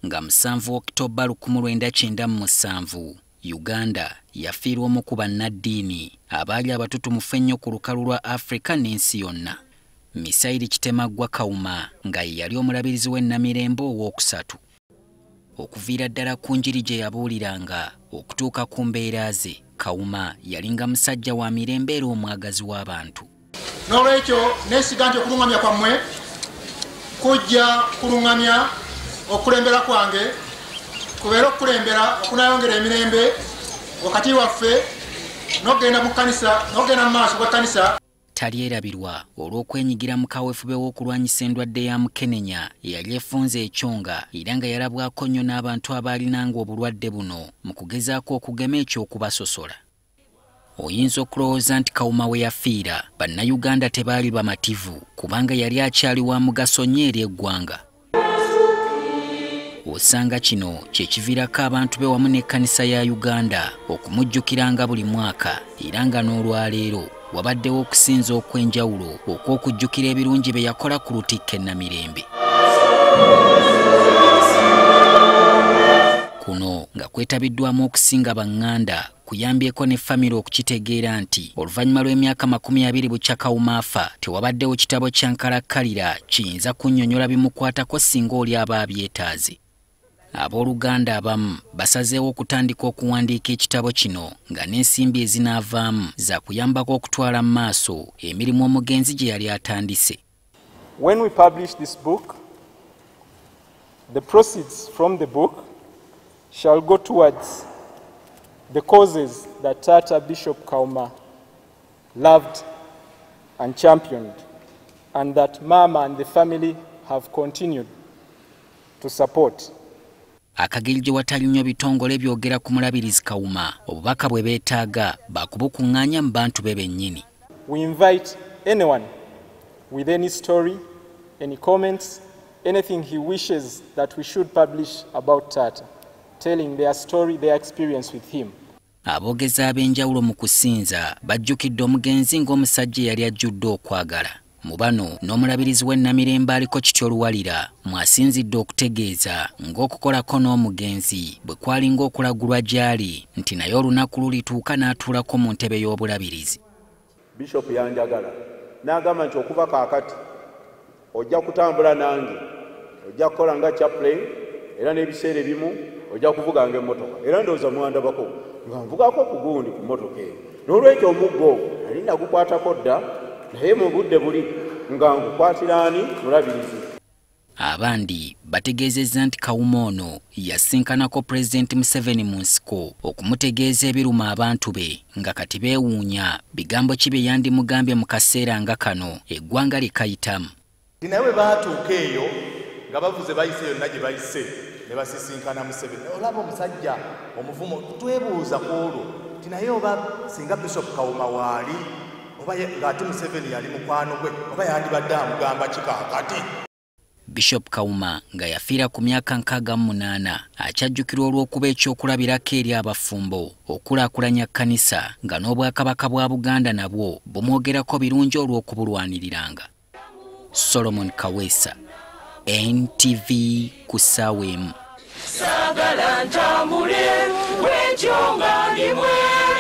nga 7 Oktoba 1997 Uganda yafiirwa omu ku bannaddiini abaali abatutumufu ennyo ku lukalu lwa Afrika n'ensi yonna. Misaeri Kauma nga ye yali omulabirizi w'e Namirembe owookusatu. Okuviira ddala ku njiri gye yabuuliranga okutuuka ku mbeera ze, Kawuma yalinga musajja wa mirembe era omwagazi w'abantu. N'olwekyo neesiga nti okuluŋŋamya kwammwe kujja kuluŋŋamya okulembera kwange kubeera okulembera okunayongera emirembe wakati waffe n'ogenda mu kkanisa n'ogenda mu maaso g'ekkanisa. Talyerabirwa olw'okwenyigira mu kaweefube w'okulwanyisa endwadde ya mukenenya eyali efunze ekyonga era nga yalabwako nnyo n'abantu abaalinanga obulwadde buno mu kugezaako okugema ekyokubasosola. Oyinza okulowooza nti Kawuma we yafiira bannayuganda tebaali bamativu kubanga yali akyali wa mugaso nnyo eri eggwanga. Osanga kino kye kiviirako abantu be wamu n'ekkanisa ya Uganda okumujjukiranga buli mwaka era nga n'olwaleero wabaddewo okusinza okw'enjawulo okw'okujjukira ebirungi bye yakola ku lutikko e Namirembe. Kuno nga kwetabiddwamu okusinga baŋŋanda kuyambyeko ne famire okukitegeera nti oluvannyuma lw'emyaka 20 bukya Kawuma afa tewabaddewo kitabo kya nkalakkalira kiyinza kunnyonnyola bimukwatako singa oli aba abyetaaze. Abooluganda abamu basazeewo okutandika okuwandiika ekitabo kino nga n'ensimbi ezinaavaamu za kuyambako okutwala mu maaso emirimu omugenzi gye yali atandise. When we publish this book, the proceeds from the book shall go towards the causes that Tata Bishop Kauma loved and championed, and that Mama and the family have continued to support. Akagiri gye watali nnyo bitongole byogera ku mulabirizi Kawuma obubaka bwe beetaaga bakubukuŋŋaanya mu bantu be bennyini. We invite anyone with any story, any comments, anything he wishes that we should publish about Tata, telling their story, their experience with him. Aboogezi ab'enjawulo mu kusinza bajjukidde omugenzi ng'omusajja eyali ajjudde okwagala. Mu bano n'omulabirizi w'e Namirembe aliko kityo oluwalira mwasinzidde okutegeeza ng'okukolako n'omugenzi bwe kwalinga okulagulwa gy'ali nti naye olunaku lulituuka n'atuulako mu ntebe y'obulabirizi. Bishop yanjagala n'agamba nti okuva kaakati ojja kutambula nange, ojja kukola nga chaplain era n'ebiseera ebimu ojja kuvuganga emmotoka era ndowooza mwandabako nga nvugako ku gundi ku mmotoka eyo. N'olwekyo omuggo nali nagukwatako dda naye mu budde buli nga ngukwatira ani mulabirizi. Abandi bategeezezza nti Kawuma ono yasinkanako Pulezidenti Museveni mu nsiko okumutegeeza ebiruma abantu be nga kati beewuunya bigambo ki bye yandimugambye mu kaseera nga kano eggwanga lye kayitamu. Naye bwe baatuuka eyo nga bavuze bayise yonna gye bayise ne basisinkana Museveni. Olaba omusajja omuvumo twebuuza ku olwo nti naye oba singa Bishop Kawuma waali oba ng'ate Museveni yali mukwano gwe oba yandibadde amugamba kikaakati. Bishop Kawuma nga yafiira ku myaka 68 akyajjukirwa olw'okuba ekyokulabirako eri abafumbo okulaakulanya kkanisa nga n'obwakabaka bwa Buganda nabwo bumwogerako birungi olw'okubulwaniriranga. Solomon Kawesa, NTV ku ssaawa emu. Sagala ntambule, wenjonga ndimwe.